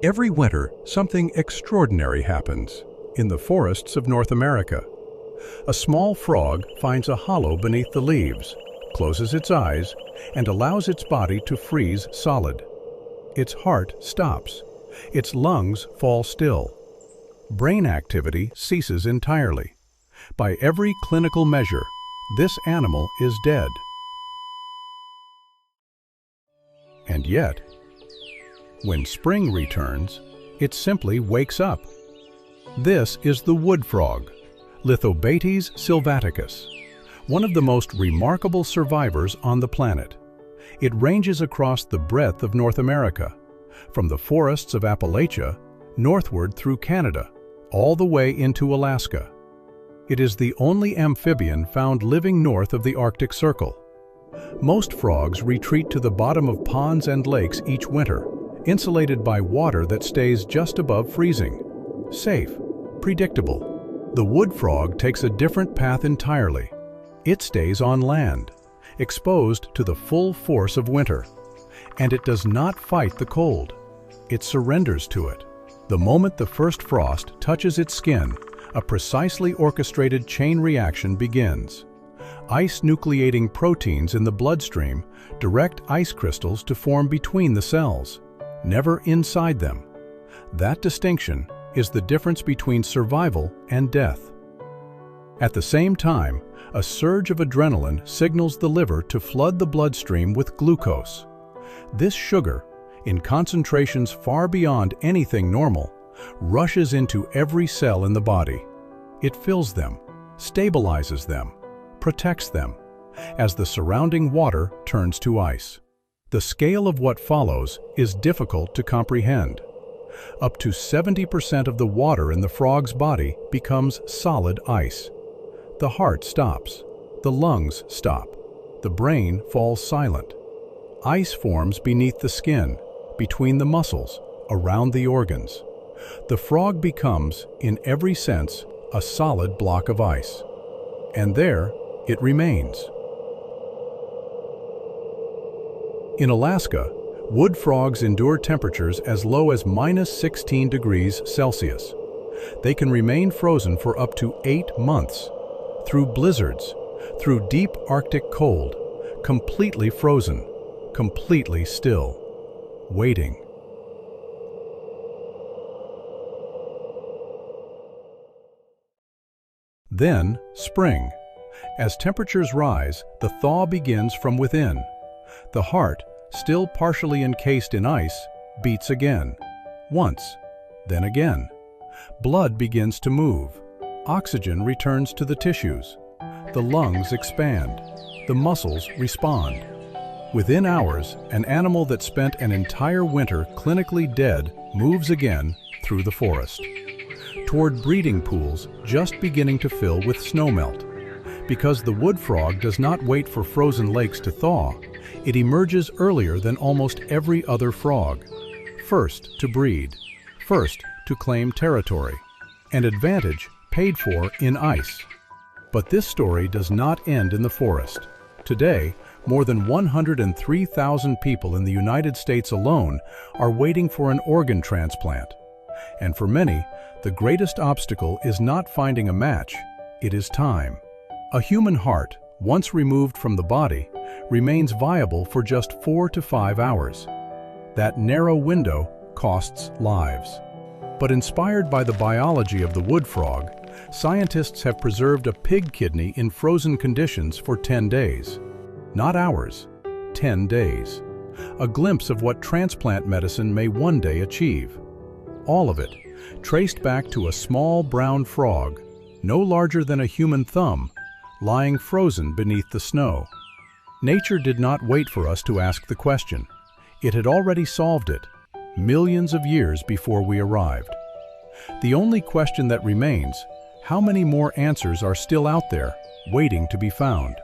Every winter, something extraordinary happens in the forests of North America. A small frog finds a hollow beneath the leaves, closes its eyes, and allows its body to freeze solid. Its heart stops. Its lungs fall still. Brain activity ceases entirely. By every clinical measure, this animal is dead. And yet, when spring returns, it simply wakes up. This is the wood frog, Lithobates sylvaticus, one of the most remarkable survivors on the planet. It ranges across the breadth of North America, from the forests of Appalachia northward through Canada, all the way into Alaska. It is the only amphibian found living north of the Arctic Circle. Most frogs retreat to the bottom of ponds and lakes each winter, insulated by water that stays just above freezing. Safe, predictable. The wood frog takes a different path entirely. It stays on land, exposed to the full force of winter. And it does not fight the cold. It surrenders to it. The moment the first frost touches its skin, a precisely orchestrated chain reaction begins. Ice-nucleating proteins in the bloodstream direct ice crystals to form between the cells, never inside them. That distinction is the difference between survival and death. At the same time, a surge of adrenaline signals the liver to flood the bloodstream with glucose. This sugar, in concentrations far beyond anything normal, rushes into every cell in the body. It fills them, stabilizes them, protects them, as the surrounding water turns to ice. The scale of what follows is difficult to comprehend. Up to 70% of the water in the frog's body becomes solid ice. The heart stops. The lungs stop. The brain falls silent. Ice forms beneath the skin, between the muscles, around the organs. The frog becomes, in every sense, a solid block of ice. And there it remains. In Alaska, wood frogs endure temperatures as low as -16 degrees Celsius. They can remain frozen for up to 8 months, through blizzards, through deep Arctic cold, completely frozen, completely still, waiting. Then, spring. As temperatures rise, the thaw begins from within. The heart, still partially encased in ice, beats again. Once, then again. Blood begins to move. Oxygen returns to the tissues. The lungs expand. The muscles respond. Within hours, an animal that spent an entire winter clinically dead moves again through the forest, toward breeding pools just beginning to fill with snowmelt. Because the wood frog does not wait for frozen lakes to thaw, it emerges earlier than almost every other frog. First to breed, first to claim territory, an advantage paid for in ice. But this story does not end in the forest. Today, more than 103,000 people in the United States alone are waiting for an organ transplant. And for many, the greatest obstacle is not finding a match, it is time. A human heart, once removed from the body, remains viable for just 4 to 5 hours. That narrow window costs lives. But inspired by the biology of the wood frog, scientists have preserved a pig kidney in frozen conditions for 10 days. Not hours, 10 days. A glimpse of what transplant medicine may one day achieve. All of it traced back to a small brown frog, no larger than a human thumb, lying frozen beneath the snow. Nature did not wait for us to ask the question. It had already solved it, millions of years before we arrived. The only question that remains, how many more answers are still out there, waiting to be found?